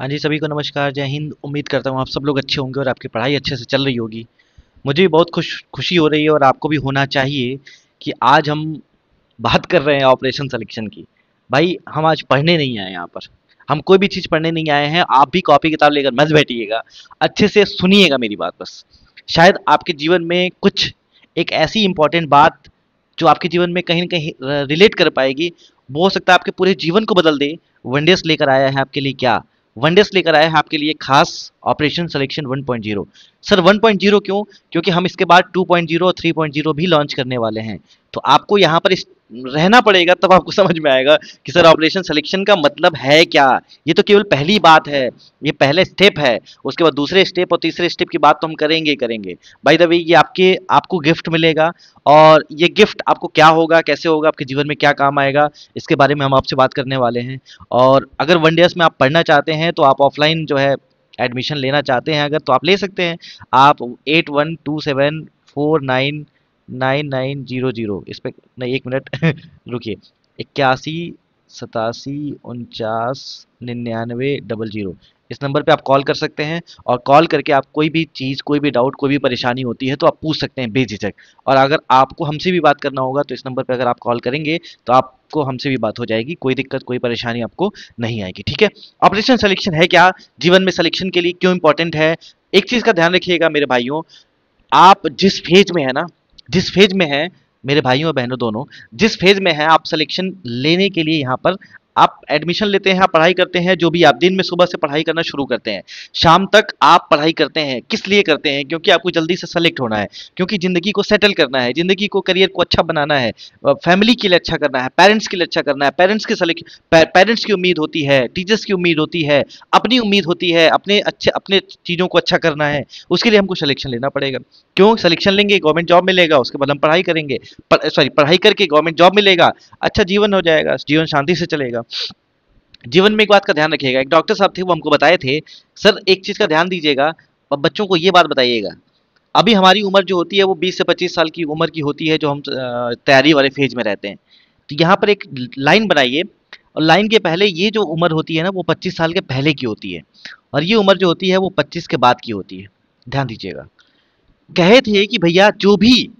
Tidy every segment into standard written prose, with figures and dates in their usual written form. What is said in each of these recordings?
हाँ जी, सभी को नमस्कार, जय हिंद। उम्मीद करता हूँ आप सब लोग अच्छे होंगे और आपकी पढ़ाई अच्छे से चल रही होगी। मुझे भी बहुत खुशी हो रही है और आपको भी होना चाहिए कि आज हम बात कर रहे हैं ऑपरेशन सिलेक्शन की। भाई हम आज पढ़ने नहीं आए यहाँ पर, हम कोई भी चीज़ पढ़ने नहीं आए हैं। आप भी कॉपी किताब लेकर मत बैठिएगा, अच्छे से सुनिएगा मेरी बात बस। शायद आपके जीवन में कुछ एक ऐसी इंपॉर्टेंट बात जो आपके जीवन में कहीं न कहीं रिलेट कर पाएगी, वो हो सकता है आपके पूरे जीवन को बदल दे। वनडेस लेकर आया है आपके लिए क्या? वनडेस लेकर आया है आपके लिए खास ऑपरेशन सिलेक्शन 1.0। सर 1.0 क्यों? क्योंकि हम इसके बाद 2.0 और 3.0 भी लॉन्च करने वाले हैं। तो आपको यहाँ पर रहना पड़ेगा, तब आपको समझ में आएगा कि सर ऑपरेशन सिलेक्शन का मतलब है क्या। ये तो केवल पहली बात है, ये पहले स्टेप है। उसके बाद दूसरे स्टेप और तीसरे स्टेप की बात तो हम करेंगे ही करेंगे। बाय द वे ये आपको गिफ्ट मिलेगा, और ये गिफ्ट आपको क्या होगा, कैसे होगा, आपके जीवन में क्या काम आएगा, इसके बारे में हम आपसे बात करने वाले हैं। और अगर वन डेज में आप पढ़ना चाहते हैं तो आप ऑफलाइन जो है एडमिशन लेना चाहते हैं अगर, तो आप ले सकते हैं। आप 8127499900 इस पे, नहीं एक मिनट रुकिए, 8187499900 इस नंबर पे आप कॉल कर सकते हैं। और कॉल करके आप कोई भी चीज़, कोई भी डाउट, कोई भी परेशानी होती है तो आप पूछ सकते हैं बेझिझक। और अगर आपको हमसे भी बात करना होगा तो इस नंबर पे अगर आप कॉल करेंगे तो आपको हमसे भी बात हो जाएगी, कोई दिक्कत कोई परेशानी आपको नहीं आएगी, ठीक है। ऑपरेशन सिलेक्शन है क्या, जीवन में सिलेक्शन के लिए क्यों इंपॉर्टेंट है? एक चीज़ का ध्यान रखिएगा मेरे भाइयों, आप जिस फेज में है ना, जिस फेज में है मेरे भाइयों और बहनों दोनों, जिस फेज में है आप सिलेक्शन लेने के लिए यहाँ पर आप एडमिशन लेते हैं, आप पढ़ाई करते हैं, जो भी आप दिन में सुबह से पढ़ाई करना शुरू करते हैं, शाम तक आप पढ़ाई करते हैं। किस लिए करते हैं? क्योंकि आपको जल्दी से सेलेक्ट होना है, क्योंकि ज़िंदगी को सेटल करना है, ज़िंदगी को, करियर को अच्छा बनाना है, फैमिली के लिए अच्छा करना है, पेरेंट्स के लिए अच्छा करना है। पेरेंट्स की उम्मीद होती है, टीचर्स की उम्मीद होती है, अपनी उम्मीद होती है, अपने चीज़ों को अच्छा करना है। उसके लिए हमको सिलेक्शन लेना पड़ेगा। क्यों सिलेक्शन लेंगे? गवर्नमेंट जॉब मिलेगा, उसके बाद हम पढ़ाई करेंगे, पढ़ाई करके गवर्नमेंट जॉब मिलेगा, अच्छा जीवन हो जाएगा, जीवन शांति से चलेगा। जीवन में एक बात का ध्यान रखिएगा, एक डॉक्टर साहब थे वो हमको बताए थे, सर एक चीज़ का ध्यान दीजिएगा और बच्चों को ये बात बताइएगा। अभी हमारी उम्र जो होती है वो 20 से 25 साल की उम्र की होती है, जो हम तैयारी वाले फेज में रहते हैं। तो यहाँ पर एक लाइन बनाइए, और लाइन के पहले ये जो उम्र होती है ना वो 25 साल के पहले की होती है, और ये उम्र जो होती है वो 25 के बाद की होती है। ध्यान दीजिएगा। कहे थे कि भैया जो भी,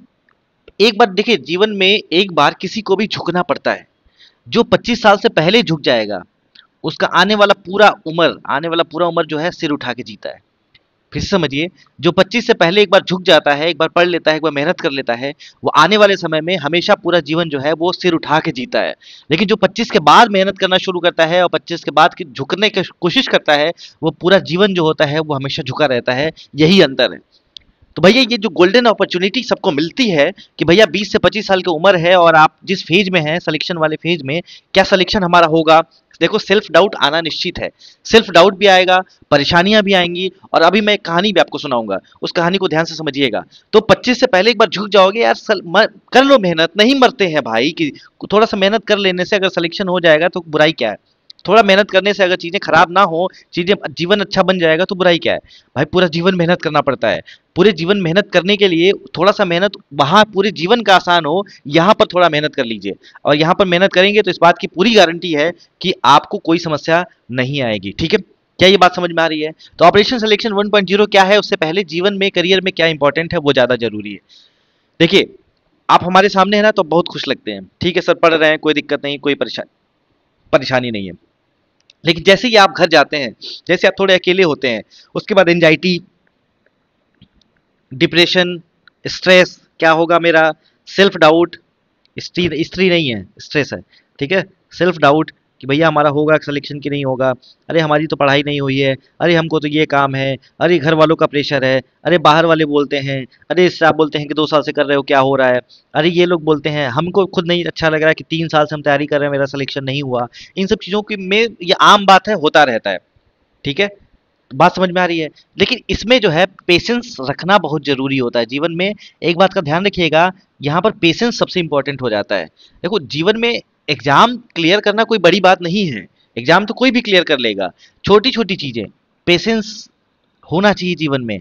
एक बार देखिए जीवन में एक बार किसी को भी झुकना पड़ता है। जो 25 साल से पहले झुक जाएगा उसका आने वाला पूरा उम्र जो है सिर उठा के जीता है। फिर से समझिए, जो 25 से पहले एक बार झुक जाता है, एक बार पढ़ लेता है, एक बार मेहनत कर लेता है, वो आने वाले समय में हमेशा पूरा जीवन जो है वो सिर उठा के जीता है। लेकिन जो 25 के बाद मेहनत करना शुरू करता है और 25 के बाद की झुकने की कोशिश करता है, वो पूरा जीवन जो होता है वो हमेशा झुका रहता है। यही अंतर है। तो भैया ये जो गोल्डन अपॉर्चुनिटी सबको मिलती है कि भैया 20 से 25 साल की उम्र है और आप जिस फेज में हैं, सिलेक्शन वाले फेज में, क्या सिलेक्शन हमारा होगा? देखो सेल्फ डाउट आना निश्चित है, सेल्फ डाउट भी आएगा, परेशानियां भी आएंगी। और अभी मैं एक कहानी भी आपको सुनाऊंगा, उस कहानी को ध्यान से समझिएगा। तो 25 से पहले एक बार झुक जाओगे यार, कर लो मेहनत, नहीं मरते हैं भाई कि थोड़ा सा मेहनत कर लेने से अगर सिलेक्शन हो जाएगा तो बुराई क्या है? थोड़ा मेहनत करने से अगर चीज़ें खराब ना हो, चीज़ें, जीवन अच्छा बन जाएगा तो बुराई क्या है? भाई पूरा जीवन मेहनत करना पड़ता है। पूरे जीवन मेहनत करने के लिए थोड़ा सा मेहनत वहाँ पूरे जीवन का आसान हो, यहाँ पर थोड़ा मेहनत कर लीजिए। और यहाँ पर मेहनत करेंगे तो इस बात की पूरी गारंटी है कि आपको कोई समस्या नहीं आएगी, ठीक है। क्या ये बात समझ में आ रही है? तो ऑपरेशन सिलेक्शन 1.0 क्या है, उससे पहले जीवन में, करियर में क्या इंपॉर्टेंट है वो ज़्यादा जरूरी है। देखिए, आप हमारे सामने है ना तो बहुत खुश लगते हैं, ठीक है सर पढ़ रहे हैं, कोई दिक्कत नहीं, कोई परेशानी नहीं है। लेकिन जैसे ही आप घर जाते हैं, जैसे आप थोड़े अकेले होते हैं, उसके बाद एंजाइटी, डिप्रेशन, स्ट्रेस, क्या होगा मेरा, सेल्फ डाउट, स्त्री स्त्री नहीं है, स्ट्रेस है, ठीक है। सेल्फ डाउट कि भैया हमारा होगा सिलेक्शन की नहीं होगा, अरे हमारी तो पढ़ाई नहीं हुई है, अरे हमको तो ये काम है, अरे घर वालों का प्रेशर है, अरे बाहर वाले बोलते हैं, अरे आप बोलते हैं कि 2 साल से कर रहे हो क्या हो रहा है, अरे ये लोग बोलते हैं, हमको खुद नहीं अच्छा लग रहा है कि 3 साल से हम तैयारी कर रहे हैं, मेरा सिलेक्शन नहीं हुआ। इन सब चीज़ों की में ये आम बात है, होता रहता है, ठीक है। बात समझ में आ रही है? लेकिन इसमें जो है पेशेंस रखना बहुत जरूरी होता है जीवन में। एक बात का ध्यान रखिएगा, यहाँ पर पेशेंस सबसे इंपॉर्टेंट हो जाता है। देखो जीवन में एग्जाम क्लियर करना कोई बड़ी बात नहीं है, एग्जाम तो कोई भी क्लियर कर लेगा। छोटी छोटी चीजें, पेशेंस होना चाहिए जीवन में।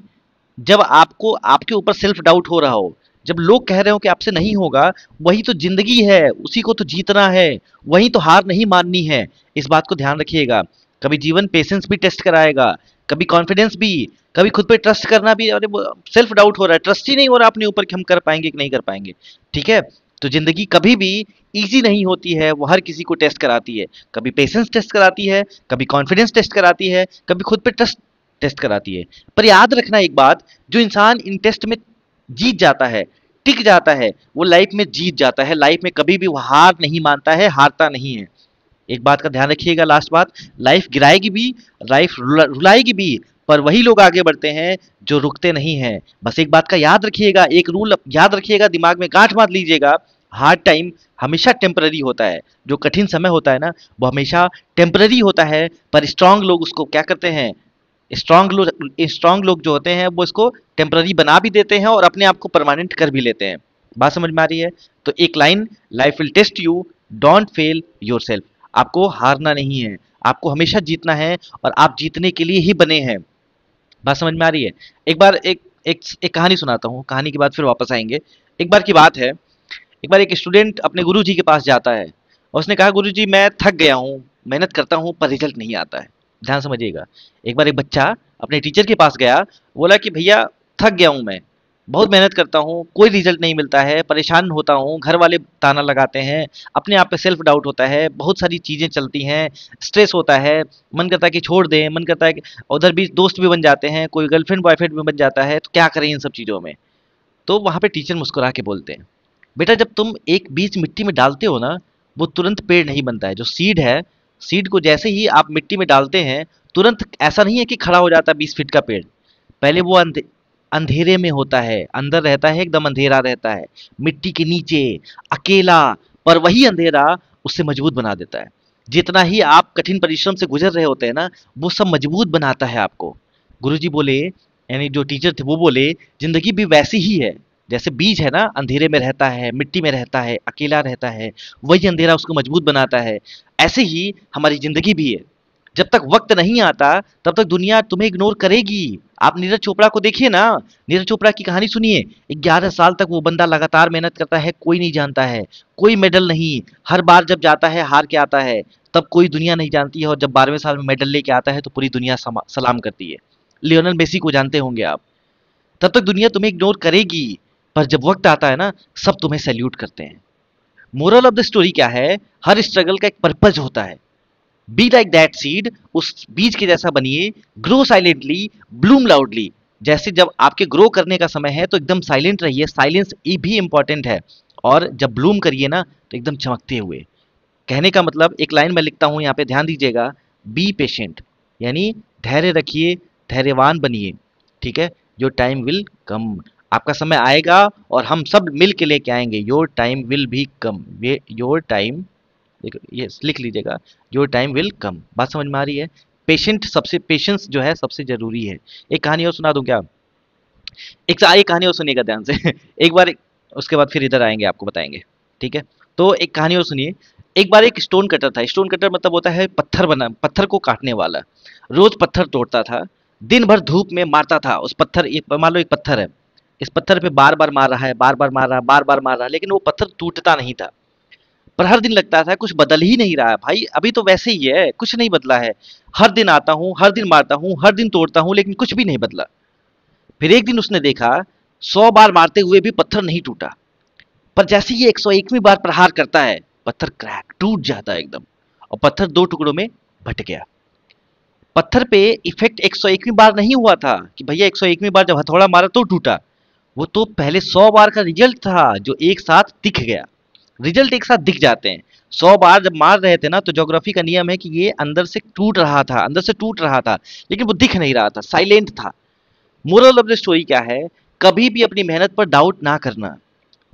जब आपको आपके ऊपर सेल्फ डाउट हो रहा हो, जब लोग कह रहे हो कि आपसे नहीं होगा, वही तो जिंदगी है, उसी को तो जीतना है, वही तो हार नहीं माननी है। इस बात को ध्यान रखिएगा। कभी जीवन पेशेंस भी टेस्ट कराएगा, कभी कॉन्फिडेंस भी, कभी खुद पे ट्रस्ट करना भी। अरे सेल्फ डाउट हो रहा है, ट्रस्ट ही नहीं हो रहा अपने ऊपर कि हम कर पाएंगे कि नहीं कर पाएंगे। ठीक है, तो जिंदगी कभी भी इजी नहीं होती है, वो हर किसी को टेस्ट कराती है। कभी पेशेंस टेस्ट कराती है, कभी कॉन्फिडेंस टेस्ट कराती है, कभी खुद पे ट्रस्ट टेस्ट कराती है। पर याद रखना एक बात, जो इंसान इन टेस्ट में जीत जाता है, टिक जाता है, वो लाइफ में जीत जाता है। लाइफ में कभी भी वो हार नहीं मानता है, हारता नहीं है। एक बात का ध्यान रखिएगा, लास्ट बात, लाइफ गिराएगी भी, लाइफ रुलाएगी भी, पर वही लोग आगे बढ़ते हैं जो रुकते नहीं हैं। बस एक बात का याद रखिएगा, एक रूल याद रखिएगा, दिमाग में गांठ बांध लीजिएगा, हार्ड टाइम हमेशा टेम्पररी होता है। जो कठिन समय होता है ना, वो हमेशा टेम्पररी होता है, पर स्ट्रांग लोग उसको क्या करते हैं, स्ट्रांग लोग जो होते हैं वो इसको टेम्पररी बना भी देते हैं और अपने आप को परमानेंट कर भी लेते हैं। बात समझ में आ रही है? तो एक line, life will test you, don't fail yourself. आपको हारना नहीं है, आपको हमेशा जीतना है, और आप जीतने के लिए ही बने हैं। बात समझ में आ रही है? एक बार एक कहानी सुनाता हूँ, कहानी के बाद फिर वापस आएंगे। एक बार की बात है, एक बार एक स्टूडेंट अपने गुरुजी के पास जाता है और उसने कहा, गुरुजी मैं थक गया हूँ, मेहनत करता हूँ पर रिजल्ट नहीं आता है। ध्यान समझिएगा, एक बार एक बच्चा अपने टीचर के पास गया, बोला कि भैया थक गया हूँ, मैं बहुत मेहनत करता हूँ, कोई रिजल्ट नहीं मिलता है, परेशान होता हूँ, घर वाले ताना लगाते हैं, अपने आप पे सेल्फ डाउट होता है, बहुत सारी चीज़ें चलती हैं, स्ट्रेस होता है, मन करता है कि छोड़ दें, मन करता है कि उधर भी दोस्त भी बन जाते हैं, कोई गर्लफ्रेंड बॉयफ्रेंड भी बन जाता है, तो क्या करें इन सब चीज़ों में। तो वहाँ पे टीचर मुस्कुरा के बोलते हैं, बेटा जब तुम एक बीज मिट्टी में डालते हो ना, वो तुरंत पेड़ नहीं बनता है। जो सीड है, सीड को जैसे ही आप मिट्टी में डालते हैं, तुरंत ऐसा नहीं है कि खड़ा हो जाता 20 फीट का पेड़। पहले वो अंधेरे में होता है, अंदर रहता है, एकदम अंधेरा रहता है, मिट्टी के नीचे, अकेला, पर वही अंधेरा उससे मजबूत बना देता है। जितना ही आप कठिन परिश्रम से गुजर रहे होते हैं ना, वो सब मजबूत बनाता है आपको। गुरुजी बोले, यानी जो टीचर थे वो बोले, जिंदगी भी वैसी ही है, जैसे बीज है ना, अंधेरे में रहता है, मिट्टी में रहता है, अकेला रहता है, वही अंधेरा उसको मजबूत बनाता है। ऐसे ही हमारी जिंदगी भी है। जब तक वक्त नहीं आता, तब तक दुनिया तुम्हें इग्नोर करेगी। आप नीरज चोपड़ा को देखिए ना, नीरज चोपड़ा की कहानी सुनिए। 11 साल तक वो बंदा लगातार मेहनत करता है, कोई नहीं जानता है, कोई मेडल नहीं। हर बार जब जाता है हार के आता है, तब कोई दुनिया नहीं जानती है, और जब 12वें साल में मेडल लेके आता है तो पूरी दुनिया सलाम करती है। लियोनेल मेसी को जानते होंगे आप। तब तक दुनिया तुम्हें इग्नोर करेगी, पर जब वक्त आता है ना, सब तुम्हें सैल्यूट करते हैं। मोरल ऑफ द स्टोरी क्या है? हर स्ट्रगल का एक पर्पज होता है। बी लाइक दैट सीड, उस बीज के जैसा बनिए, ग्रो साइलेंटली, ब्लूम लाउडली। जैसे जब आपके ग्रो करने का समय है तो एकदम साइलेंट रहिए, साइलेंस भी इंपॉर्टेंट है, और जब ब्लूम करिए ना तो एकदम चमकते हुए। कहने का मतलब, एक लाइन में लिखता हूं, यहाँ पे ध्यान दीजिएगा, बी पेशेंट, यानी धैर्य रखिए, धैर्यवान बनिए। ठीक है, योर टाइम विल कम, आपका समय आएगा और हम सब मिल के लेके आएंगे। योर टाइम विल भी कम, योर टाइम, ये लिख लीजिएगा, योर टाइम विल कम। बात समझ में आ रही है? पेशेंस जो है सबसे जरूरी है। एक कहानी और सुना दूं क्या? एक कहानी और सुनिएगा ध्यान से एक बार, उसके बाद फिर इधर आएंगे, आपको बताएंगे। ठीक है, तो एक कहानी और सुनिए। एक बार एक स्टोन कटर था। स्टोन कटर मतलब होता है पत्थर को काटने वाला। रोज पत्थर तोड़ता था, दिन भर धूप में मारता था उस पत्थर, मान लो एक पत्थर है, इस पत्थर पे बार बार मार रहा है, बार बार मार रहा है, बार बार मार रहा है, लेकिन वो पत्थर टूटता नहीं था। पर हर दिन लगता था कुछ बदल ही नहीं रहा है, भाई अभी तो वैसे ही है, कुछ नहीं बदला है। हर दिन आता हूँ, हर दिन मारता हूँ, हर दिन तोड़ता हूँ, लेकिन कुछ भी नहीं बदला। फिर एक दिन उसने देखा, 100 बार मारते हुए भी पत्थर नहीं टूटा, पर जैसे ही 101वीं बार प्रहार करता है, पत्थर क्रैक टूट जाता है एकदम, और पत्थर 2 टुकड़ों में बट गया। पत्थर पे इफेक्ट 101वीं बार नहीं हुआ था कि भैया 101वीं बार जब हथौड़ा मारा तो टूटा, वो तो पहले 100 बार का रिजल्ट था जो एक साथ दिख गया। रिजल्ट एक साथ दिख जाते हैं। 100 बार जब मार रहे थे ना, तो ज्योग्राफी का नियम है कि ये अंदर से टूट रहा था, अंदर से टूट रहा था, लेकिन वो दिख नहीं रहा था, साइलेंट था। मोरल ऑफ द स्टोरी क्या है? कभी भी अपनी मेहनत पर डाउट ना करना।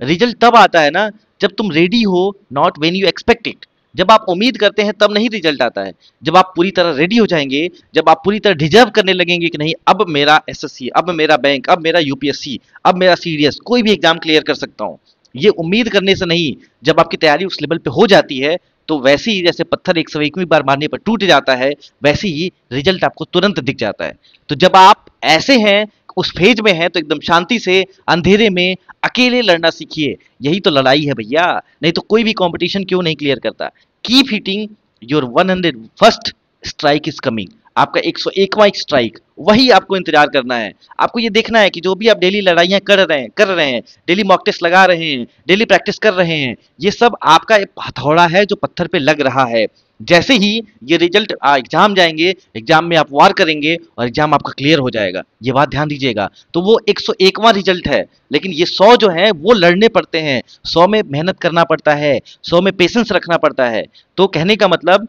रिजल्ट तब आता है ना जब तुम रेडी हो, not when you expect it. जब आप उम्मीद करते हैं तब नहीं रिजल्ट आता है, जब आप पूरी तरह रेडी हो जाएंगे, जब आप पूरी तरह डिजर्व करने लगेंगे कि नहीं, अब मेरा एसएससी, अब मेरा बैंक, अब मेरा यूपीएससी, अब मेरा सीडीएस, कोई भी एग्जाम क्लियर कर सकता हूं, ये उम्मीद करने से नहीं, जब आपकी तैयारी उस लेवल पे हो जाती है, तो वैसे ही जैसे पत्थर 101वीं बार मारने पर टूट जाता है, वैसे ही रिजल्ट आपको तुरंत दिख जाता है। तो जब आप ऐसे हैं, उस फेज में हैं, तो एकदम शांति से अंधेरे में अकेले लड़ना सीखिए। यही तो लड़ाई है भैया, नहीं तो कोई भी कंपटीशन क्यों नहीं क्लियर करता। Keep hitting your 100 first strike is coming, आपका 101वां स्ट्राइक, वही आपको इंतजार करना है। आपको ये देखना है कि जो भी आप डेली लड़ाइयां कर रहे हैं, डेली मॉक टेस्ट लगा रहे हैं, डेली प्रैक्टिस कर रहे हैं, ये सब आपका एक हथौड़ा है जो पत्थर पे लग रहा है। जैसे ही ये रिजल्ट एग्जाम जाएंगे, एग्जाम में आप वार करेंगे और एग्जाम आपका क्लियर हो जाएगा, ये बात ध्यान दीजिएगा। तो वो 101वां रिजल्ट है, लेकिन ये 100 जो है वो लड़ने पड़ते हैं, 100 में मेहनत करना पड़ता है, 100 में पेशेंस रखना पड़ता है। तो कहने का मतलब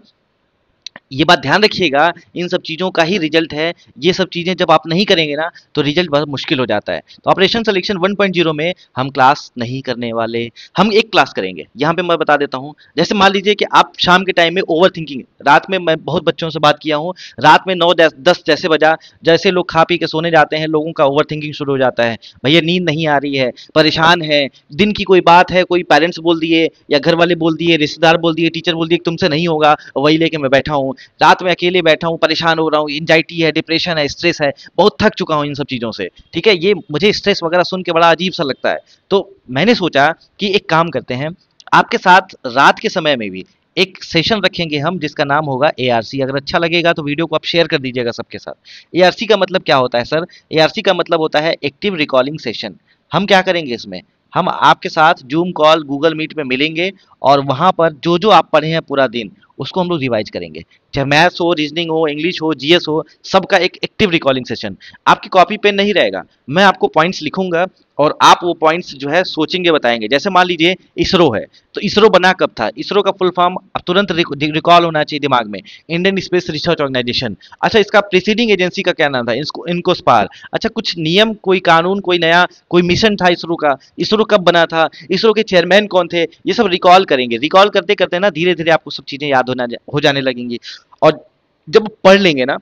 ये बात ध्यान रखिएगा, इन सब चीज़ों का ही रिजल्ट है। ये सब चीज़ें जब आप नहीं करेंगे ना तो रिजल्ट बहुत मुश्किल हो जाता है। तो ऑपरेशन सिलेक्शन 1.0 में हम क्लास नहीं करने वाले, हम एक क्लास करेंगे। यहाँ पे मैं बता देता हूँ, जैसे मान लीजिए कि आप शाम के टाइम में ओवर थिंकिंग, रात में मैं बहुत बच्चों से बात किया हूँ, रात में 9 10 जैसे बजा, जैसे लोग खा पी के सोने जाते हैं, लोगों का ओवर थिंकिंग शुरू हो जाता है। भैया नींद नहीं आ रही है, परेशान है, दिन की कोई बात है, कोई पेरेंट्स बोल दिए या घर वाले बोल दिए, रिश्तेदार बोल दिए, टीचर बोल दिए कि तुमसे नहीं होगा, वही लेके मैं बैठा हूँ, रात में अकेले बैठा हूँ, परेशान हो रहा हूँ, एंजाइटी है, डिप्रेशन है, स्ट्रेस है, बहुत थक चुका हूँ इन सब चीज़ों से। ठीक है, ये मुझे स्ट्रेस वगैरह सुन के बड़ा अजीब सा लगता है। तो मैंने सोचा कि एक काम करते हैं, आपके साथ रात के समय में भी एक सेशन रखेंगे हम, जिसका नाम होगा एआरसी। अगर अच्छा लगेगा तो वीडियो को आप शेयर कर दीजिएगा सबके साथ। एआरसी का मतलब क्या होता है सर? एआरसी का मतलब होता है एक्टिव रिकॉलिंग सेशन। हम क्या करेंगे इसमें, हम आपके साथ जूम कॉल, गूगल मीट में मिलेंगे और वहां पर जो जो आप पढ़े हैं पूरा दिन, उसको हम लोग रिवाइज करेंगे। चाहे मैथ्स हो, रीजनिंग हो, इंग्लिश हो, जीएस हो, सबका एक एक्टिव रिकॉलिंग सेशन। आपकी कॉपी पेन नहीं रहेगा, मैं आपको पॉइंट्स लिखूंगा और आप वो पॉइंट्स जो है सोचेंगे, बताएंगे। जैसे मान लीजिए इसरो है, तो इसरो बना कब था, इसरो का फुल फॉर्म अब तुरंत रिकॉल होना चाहिए दिमाग में, इंडियन स्पेस रिसर्च ऑर्गेनाइजेशन। अच्छा, इसका प्रीसीडिंग एजेंसी का क्या नाम था, इसको इनकोस्पार। अच्छा, कुछ नियम, कोई कानून, कोई नया कोई मिशन था इसरो का, इसरो कब बना था, इसरो के चेयरमैन कौन थे, ये सब रिकॉल करेंगे। रिकॉल करते करते ना धीरे धीरे आपको सब चीजें याद हो जाने लगेंगी। और जब पढ़ लेंगे ना,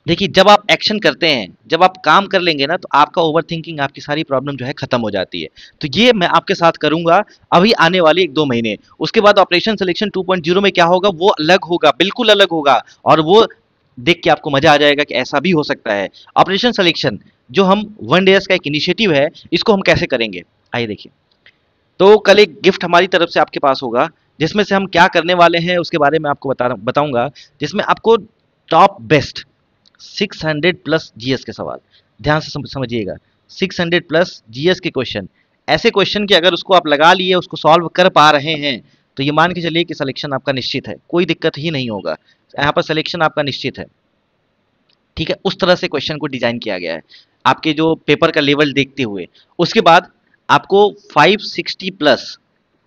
देखिए जब आप एक्शन करते हैं, जब आप काम कर लेंगे ना, तो आपका ओवर थिंकिंग, आपकी सारी प्रॉब्लम जो है खत्म हो जाती है। तो ये मैं आपके साथ करूंगा अभी आने वाले 1 2 महीने। उसके बाद ऑपरेशन सिलेक्शन 2.0 में क्या होगा, वो अलग होगा, बिल्कुल अलग होगा, और वो देख के आपको मजा आ जाएगा कि ऐसा भी हो सकता है। ऑपरेशन सिलेक्शन जो हम 1 डेज का एक इनिशिएटिव है, इसको हम कैसे करेंगे, आइए देखिए। तो कल एक गिफ्ट हमारी तरफ से आपके पास होगा, जिसमें से हम क्या करने वाले हैं उसके बारे में आपको बताऊंगा, जिसमें आपको टॉप बेस्ट 600 प्लस जीएस के सवाल, ध्यान से समझिएगा, 600 प्लस जीएस के क्वेश्चन, ऐसे क्वेश्चन कि अगर उसको आप लगा लिए, उसको सॉल्व कर पा रहे हैं, तो ये मान के चलिए कि सिलेक्शन आपका निश्चित है, कोई दिक्कत ही नहीं होगा, यहाँ पर सिलेक्शन आपका निश्चित है। ठीक है, उस तरह से क्वेश्चन को डिजाइन किया गया है आपके जो पेपर का लेवल देखते हुए। उसके बाद आपको 560 प्लस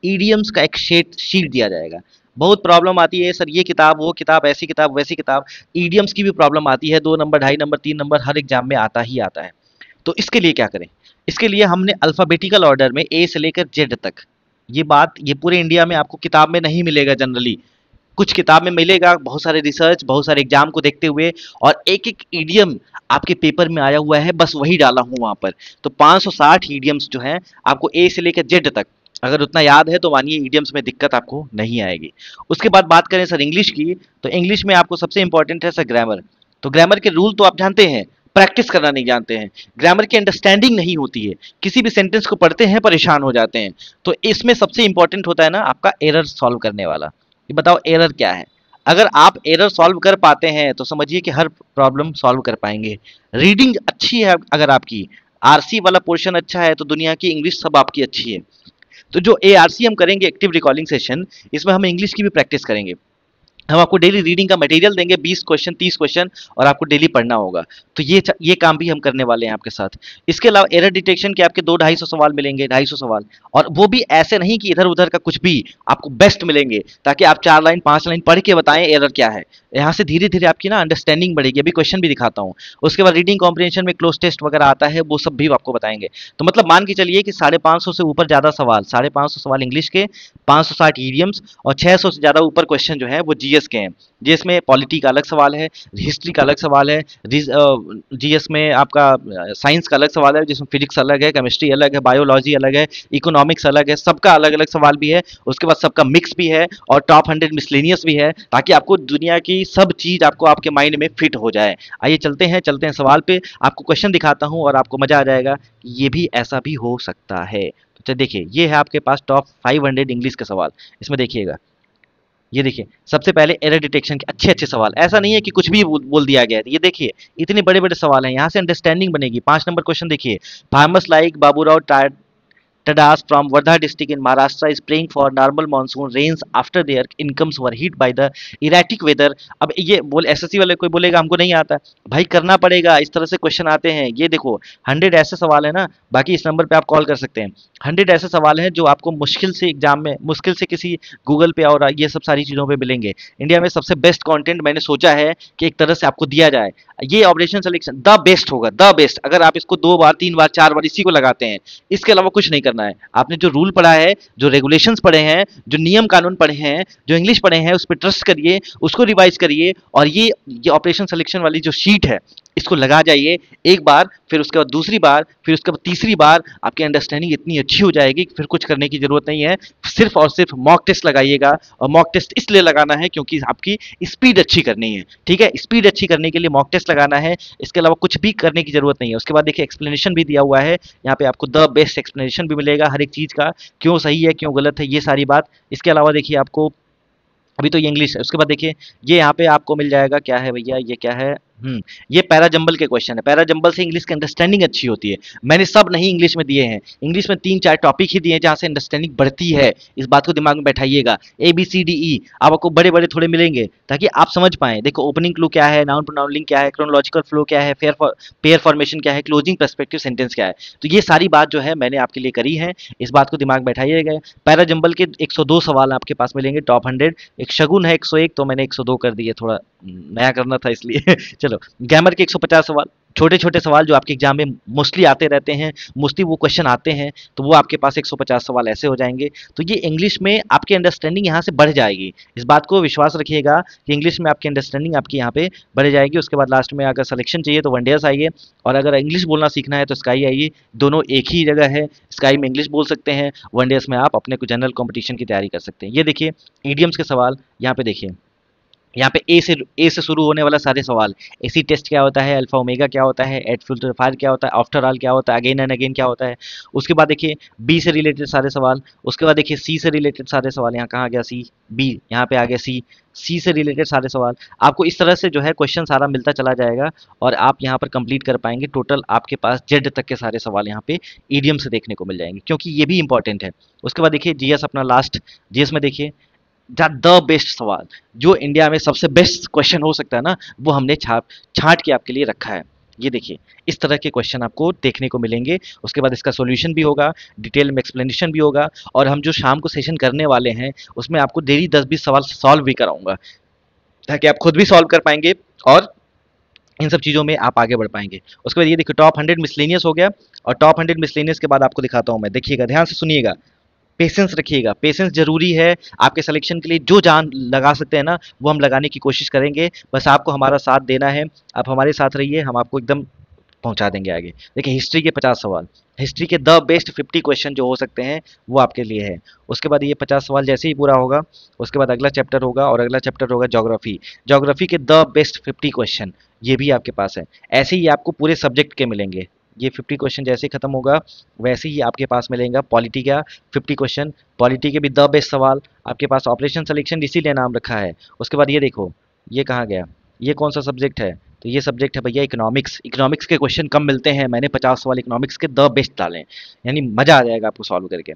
ईडीएम्स का एक शीट दिया जाएगा। बहुत प्रॉब्लम आती है सर, ये किताब, वो किताब, ऐसी किताब, वैसी किताब, ईडीएम्स की भी प्रॉब्लम आती है, 2 नंबर, 2.5 नंबर, 3 नंबर हर एग्जाम में आता ही आता है। तो इसके लिए क्या करें, इसके लिए हमने अल्फाबेटिकल ऑर्डर में ए से लेकर जेड तक, ये बात ये पूरे इंडिया में आपको किताब में नहीं मिलेगा जनरली, कुछ किताब में मिलेगा, बहुत सारे रिसर्च, बहुत सारे एग्जाम को देखते हुए, और एक एक ईडियम आपके पेपर में आया हुआ है, बस वही डाला हूं वहां पर। तो 560 ईडियम्स जो हैं आपको ए से लेकर जेड तक, अगर उतना याद है तो मानिए ईडियम्स में दिक्कत आपको नहीं आएगी। उसके बाद बात करें सर इंग्लिश की, तो इंग्लिश में आपको सबसे इंपॉर्टेंट है सर ग्रामर। तो ग्रामर के रूल तो आप जानते हैं, प्रैक्टिस करना नहीं जानते हैं, ग्रामर की अंडरस्टैंडिंग नहीं होती है, किसी भी सेंटेंस को पढ़ते हैं परेशान हो जाते हैं। तो इसमें सबसे इंपॉर्टेंट होता है ना आपका एरर सॉल्व करने वाला। ये बताओ एरर क्या है, अगर आप एरर सॉल्व कर पाते हैं तो समझिए कि हर प्रॉब्लम सॉल्व कर पाएंगे। रीडिंग अच्छी है अगर आपकी, आरसी वाला पोर्शन अच्छा है, तो दुनिया की इंग्लिश सब आपकी अच्छी है। तो जो एआरसी हम करेंगे, एक्टिव रिकॉलिंग सेशन, इसमें हम इंग्लिश की भी प्रैक्टिस करेंगे। हम आपको डेली रीडिंग का मटेरियल देंगे, 20 क्वेश्चन, 30 क्वेश्चन, और आपको डेली पढ़ना होगा। तो ये काम भी हम करने वाले हैं आपके साथ। इसके अलावा एरर डिटेक्शन के आपके 200-250 सवाल मिलेंगे, 250 सवाल, और वो भी ऐसे नहीं कि इधर उधर का कुछ भी, आपको बेस्ट मिलेंगे, ताकि आप 4 लाइन 5 लाइन पढ़ के बताएं एरर क्या है। यहाँ से धीरे धीरे आपकी ना अंडरस्टैंडिंग बढ़ेगी। अभी क्वेश्चन भी दिखाता हूँ। उसके बाद रीडिंग कॉम्प्रिहेंशन में क्लोज टेस्ट वगैरह आता है, वो सब भी आपको बताएंगे। तो मतलब मान के चलिए कि 550 से ऊपर ज्यादा सवाल, 550 सवाल इंग्लिश के, 560 ईडियम्स, और 600 से ज्यादा ऊपर क्वेश्चन जो है वो जीएस के हैं, जिसमें पॉलिटी का अलग सवाल है, हिस्ट्री का अलग सवाल है, जीएस में आपका साइंस का अलग सवाल है, जिसमें फिजिक्स अलग है, केमिस्ट्री अलग है, बायोलॉजी अलग है, इकोनॉमिक्स अलग है, सबका अलग अलग सवाल भी है। उसके बाद सबका मिक्स भी है, और टॉप 100 मिसलेनियस भी है, ताकि आपको दुनिया की सब चीज आपको आपके माइंड में फिट हो जाए। आइए चलते हैं सवाल पे, आपको क्वेश्चन दिखाता हूँ और आपको मजा आ जाएगा, ये भी ऐसा भी हो सकता है। तो देखिए, ये है आपके पास टॉप 500 इंग्लिश के सवाल, इसमें देखिएगा। ये देखिए सबसे पहले एरर डिटेक्शन के अच्छे अच्छे सवाल, ऐसा नहीं है कि कुछ भी बोल दिया गया है। ये देखिए इतने बड़े बड़े सवाल हैं, यहाँ से अंडरस्टैंडिंग बनेगी। 5 नंबर क्वेश्चन देखिए, farmers like Baburao Tadas from Wardha district in Maharashtra is praying for normal monsoon rains after their incomes were hit by the erratic weather। अब ये बोल एसएससी वाले कोई बोलेगा हमको नहीं आता, भाई करना पड़ेगा, इस तरह से क्वेश्चन आते हैं। ये देखो 100 ऐसे सवाल है ना, बाकी इस नंबर पे आप कॉल कर सकते हैं। 100 ऐसे सवाल हैं जो आपको मुश्किल से एग्जाम में, मुश्किल से किसी गूगल पे और ये सब सारी चीज़ों पे मिलेंगे। इंडिया में सबसे बेस्ट कंटेंट मैंने सोचा है कि एक तरह से आपको दिया जाए। ये ऑपरेशन सिलेक्शन द बेस्ट होगा, द बेस्ट। अगर आप इसको 2 बार 3 बार 4 बार इसी को लगाते हैं, इसके अलावा कुछ नहीं करना है। आपने जो रूल पढ़ा है, जो रेगुलेशंस पढ़े हैं, जो नियम कानून पढ़े हैं, जो इंग्लिश पढ़े हैं, उस पर ट्रस्ट करिए, उसको रिवाइज करिए, और ये ऑपरेशन सिलेक्शन वाली जो शीट है इसको लगा जाइए एक बार, फिर उसके बाद दूसरी बार, फिर उसके बाद तीसरी बार, आपकी अंडरस्टैंडिंग इतनी अच्छी हो जाएगी कि फिर कुछ करने की जरूरत नहीं है। सिर्फ और सिर्फ मॉक टेस्ट लगाइएगा, और मॉक टेस्ट इसलिए लगाना है क्योंकि आपकी स्पीड अच्छी करनी है। ठीक है, स्पीड अच्छी करने के लिए मॉक टेस्ट लगाना है, इसके अलावा कुछ भी करने की जरूरत नहीं है। उसके बाद देखिए एक्सप्लेनेशन भी दिया हुआ है, यहाँ पे आपको द बेस्ट एक्सप्लेनेशन भी मिलेगा हर एक चीज़ का, क्यों सही है क्यों गलत है ये सारी बात। इसके अलावा देखिए आपको, अभी तो ये इंग्लिश है, उसके बाद देखिए ये यहाँ पे आपको मिल जाएगा, क्या है भैया ये क्या है, ये पैरा जंबल के क्वेश्चन है। पैरा जंबल से इंग्लिश की अंडरस्टैंडिंग अच्छी होती है। मैंने सब नहीं इंग्लिश में दिए हैं, इंग्लिश में 3-4 टॉपिक ही दिए हैं जहाँ से अंडरस्टैंडिंग बढ़ती है। इस बात को दिमाग में बैठाइएगा। ABCDE आपको बड़े बड़े थोड़े मिलेंगे ताकि आप समझ पाएं। देखो ओपनिंग क्लू क्या है, नाउन प्रोनाउन लिंक क्या है, क्रोनोलॉजिकल फ्लो क्या है, पेयर फॉर्मेशन क्या है, क्लोजिंग पर्सपेक्टिव सेंटेंस क्या है। तो ये सारी बात जो है मैंने आपके लिए करी है, इस बात को दिमाग में बैठाइएगा। पैरा जंबल के 102 सवाल आपके पास मिलेंगे, टॉप 100। एक शगुन है 101, तो मैंने 102 कर दिए, थोड़ा नया करना था इसलिए चलो। ग्रामर के 150 सवाल, छोटे छोटे सवाल जो आपके एग्जाम में मोस्टली आते रहते हैं, मोस्टली वो क्वेश्चन आते हैं, तो वो आपके पास 150 सवाल ऐसे हो जाएंगे। तो ये इंग्लिश में आपकी अंडरस्टैंडिंग यहाँ से बढ़ जाएगी। इस बात को विश्वास रखिएगा कि इंग्लिश में आपकी अंडरस्टैंडिंग आपकी यहाँ पे बढ़ जाएगी। उसके बाद लास्ट में अगर सिलेक्शन चाहिए तो वनडेयर्स आइए, और अगर इंग्लिश बोलना सीखना है तो स्काई आइए। दोनों एक ही जगह है, स्काई में इंग्लिश बोल सकते हैं, वनडेयर्स में आप अपने जनरल कॉम्पिटिशन की तैयारी कर सकते हैं। ये देखिए ईडियम्स के सवाल यहाँ पे देखिए, यहाँ पे ए से शुरू होने वाला सारे सवाल। एसी टेस्ट क्या होता है, अल्फा ओमेगा क्या होता है, एट फिल्टर फायर क्या होता है, आफ्टर ऑल क्या होता है, अगेन एंड अगेन क्या होता है। उसके बाद देखिए बी से रिलेटेड सारे सवाल। उसके बाद देखिए सी से रिलेटेड सारे सवाल, यहाँ कहाँ गया सी, बी यहाँ पे आ गया सी से रिलेटेड सारे सवाल। आपको इस तरह से जो है क्वेश्चन सारा मिलता चला जाएगा, और आप यहाँ पर कंप्लीट कर पाएंगे। टोटल आपके पास जेड तक के सारे सवाल यहाँ पे ईडीएम से देखने को मिल जाएंगे, क्योंकि ये भी इंपॉर्टेंट है। उसके बाद देखिए जीएस अपना लास्ट, जीएस में देखिए द बेस्ट सवाल, जो इंडिया में सबसे बेस्ट क्वेश्चन हो सकता है ना, वो हमने छांट के आपके लिए रखा है। ये देखिए इस तरह के क्वेश्चन आपको देखने को मिलेंगे। उसके बाद इसका सॉल्यूशन भी होगा, डिटेल में एक्सप्लेनेशन भी होगा, और हम जो शाम को सेशन करने वाले हैं उसमें आपको डेली 10-20 सवाल सॉल्व भी कराऊंगा, ताकि आप खुद भी सॉल्व कर पाएंगे और इन सब चीज़ों में आप आगे बढ़ पाएंगे। उसके बाद ये देखिए टॉप 100 मिसलेनियस हो गया, और टॉप 100 मिसलेनियस के बाद आपको दिखाता हूँ मैं। देखिएगा, ध्यान से सुनिएगा, पेशेंस रखिएगा। पेशेंस जरूरी है आपके सिलेक्शन के लिए। जो जान लगा सकते हैं ना वो हम लगाने की कोशिश करेंगे, बस आपको हमारा साथ देना है। आप हमारे साथ रहिए, हम आपको एकदम पहुंचा देंगे आगे। देखिए हिस्ट्री के 50 सवाल, हिस्ट्री के द बेस्ट 50 क्वेश्चन जो हो सकते हैं वो आपके लिए है। उसके बाद ये 50 सवाल जैसे ही पूरा होगा, उसके बाद अगला चैप्टर होगा, और अगला चैप्टर होगा ज्योग्राफी। ज्योग्राफी के द बेस्ट 50 क्वेश्चन ये भी आपके पास है। ऐसे ही आपको पूरे सब्जेक्ट के मिलेंगे। ये 50 क्वेश्चन जैसे ही खत्म होगा वैसे ही आपके पास मिलेगा पॉलिटी का 50 क्वेश्चन। पॉलिटी के भी द बेस्ट सवाल आपके पास। ऑपरेशन सिलेक्शन इसीलिए नाम रखा है। उसके बाद ये देखो, ये कहाँ गया, ये कौन सा सब्जेक्ट है, तो ये सब्जेक्ट है भैया इकोनॉमिक्स। इकोनॉमिक्स के क्वेश्चन कम मिलते हैं, मैंने 50 सवाल इकोनॉमिक्स के द बेस्ट डाले हैं, यानी मजा आ जाएगा आपको सॉल्व करके।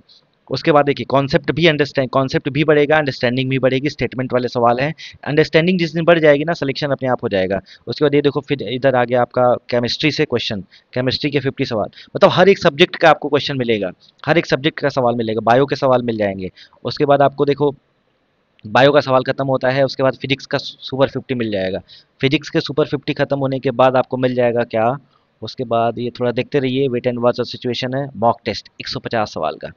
उसके बाद देखिए कॉन्सेप्ट भी बढ़ेगा, अंडरस्टैंडिंग भी बढ़ेगी। स्टेटमेंट वाले सवाल हैं, अंडरस्टैंडिंग जिस दिन बढ़ जाएगी ना, सिलेक्शन अपने आप हो जाएगा। उसके बाद ये देखो फिर इधर आ गया आपका केमिस्ट्री से क्वेश्चन, केमिस्ट्री के 50 सवाल। मतलब हर एक सब्जेक्ट का आपको क्वेश्चन मिलेगा, हर एक सब्जेक्ट का सवाल मिलेगा। बायो के सवाल मिल जाएंगे। उसके बाद आपको देखो बायो का सवाल खत्म होता है, उसके बाद फिजिक्स का सुपर 50 मिल जाएगा। फिजिक्स के सुपर 50 खत्म होने के बाद आपको मिल जाएगा क्या, उसके बाद ये थोड़ा देखते रहिए, वेट एंड वॉच सिचुएशन है, मॉक टेस्ट 150 सवाल का।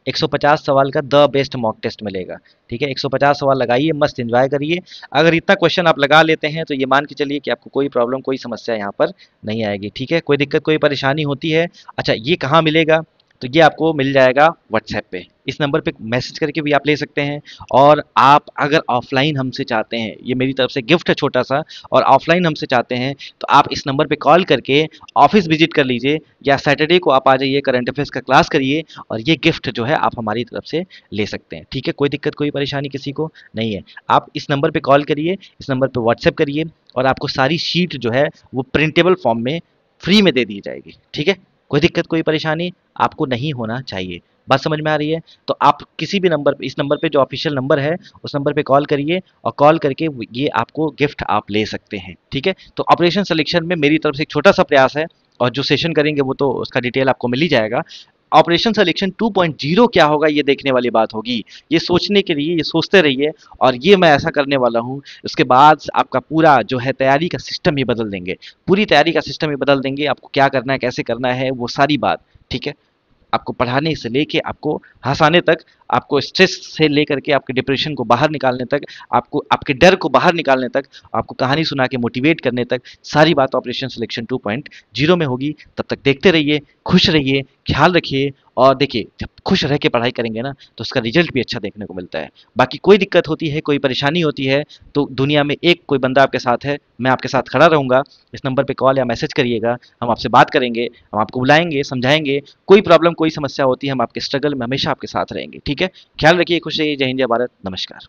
150 सवाल का द बेस्ट मॉक टेस्ट मिलेगा। ठीक है, 150 सवाल लगाइए, मस्त एंजॉय करिए। अगर इतना क्वेश्चन आप लगा लेते हैं तो ये मान के चलिए कि आपको कोई प्रॉब्लम, कोई समस्या यहाँ पर नहीं आएगी। ठीक है, कोई दिक्कत, कोई परेशानी होती है, अच्छा ये कहाँ मिलेगा, तो ये आपको मिल जाएगा व्हाट्सएप पे। इस नंबर पे मैसेज करके भी आप ले सकते हैं। और आप अगर ऑफलाइन हमसे चाहते हैं, ये मेरी तरफ से गिफ्ट है छोटा सा, और ऑफलाइन हमसे चाहते हैं तो आप इस नंबर पे कॉल करके ऑफिस विजिट कर लीजिए, या सैटरडे को आप आ जाइए, करंट अफेयर्स का क्लास करिए, और ये गिफ्ट जो है आप हमारी तरफ से ले सकते हैं। ठीक है, कोई दिक्कत कोई परेशानी किसी को नहीं है। आप इस नंबर पे कॉल करिए, इस नंबर पे व्हाट्सएप करिए, और आपको सारी शीट जो है वो प्रिंटेबल फॉर्म में फ्री में दे दी जाएगी। ठीक है, कोई दिक्कत कोई परेशानी आपको नहीं होना चाहिए। बात समझ में आ रही है? तो आप किसी भी नंबर पे, इस नंबर पे जो ऑफिशियल नंबर है उस नंबर पे कॉल करिए, और कॉल करके ये आपको गिफ्ट आप ले सकते हैं। ठीक है, तो ऑपरेशन सिलेक्शन में मेरी तरफ से एक छोटा सा प्रयास है, और जो सेशन करेंगे वो तो उसका डिटेल आपको मिल ही जाएगा। ऑपरेशन सिलेक्शन 2.0 क्या होगा ये देखने वाली बात होगी, ये सोचने के लिए, ये सोचते रहिए, और ये मैं ऐसा करने वाला हूँ। उसके बाद आपका पूरा जो है तैयारी का सिस्टम ही बदल देंगे, पूरी तैयारी का सिस्टम ही बदल देंगे, आपको क्या करना है कैसे करना है वो सारी बात। ठीक है, आपको पढ़ाने से लेके आपको हंसाने तक, आपको स्ट्रेस से लेकर के आपके डिप्रेशन को बाहर निकालने तक, आपको आपके डर को बाहर निकालने तक, आपको कहानी सुना के मोटिवेट करने तक, सारी बात ऑपरेशन सिलेक्शन 2.0 में होगी। तब तक देखते रहिए, खुश रहिए, ख्याल रखिए, और देखिए जब खुश रह के पढ़ाई करेंगे ना तो उसका रिजल्ट भी अच्छा देखने को मिलता है। बाकी कोई दिक्कत होती है, कोई परेशानी होती है, तो दुनिया में एक कोई बंदा आपके साथ है, मैं आपके साथ खड़ा रहूँगा। इस नंबर पे कॉल या मैसेज करिएगा, हम आपसे बात करेंगे, हम आपको बुलाएंगे, समझाएंगे। कोई प्रॉब्लम कोई समस्या होती है, हम आपके स्ट्रगल में हमेशा आपके साथ रहेंगे। ठीक है, ख्याल रखिए, खुश रहिए। जय हिंद, जय भारत, नमस्कार।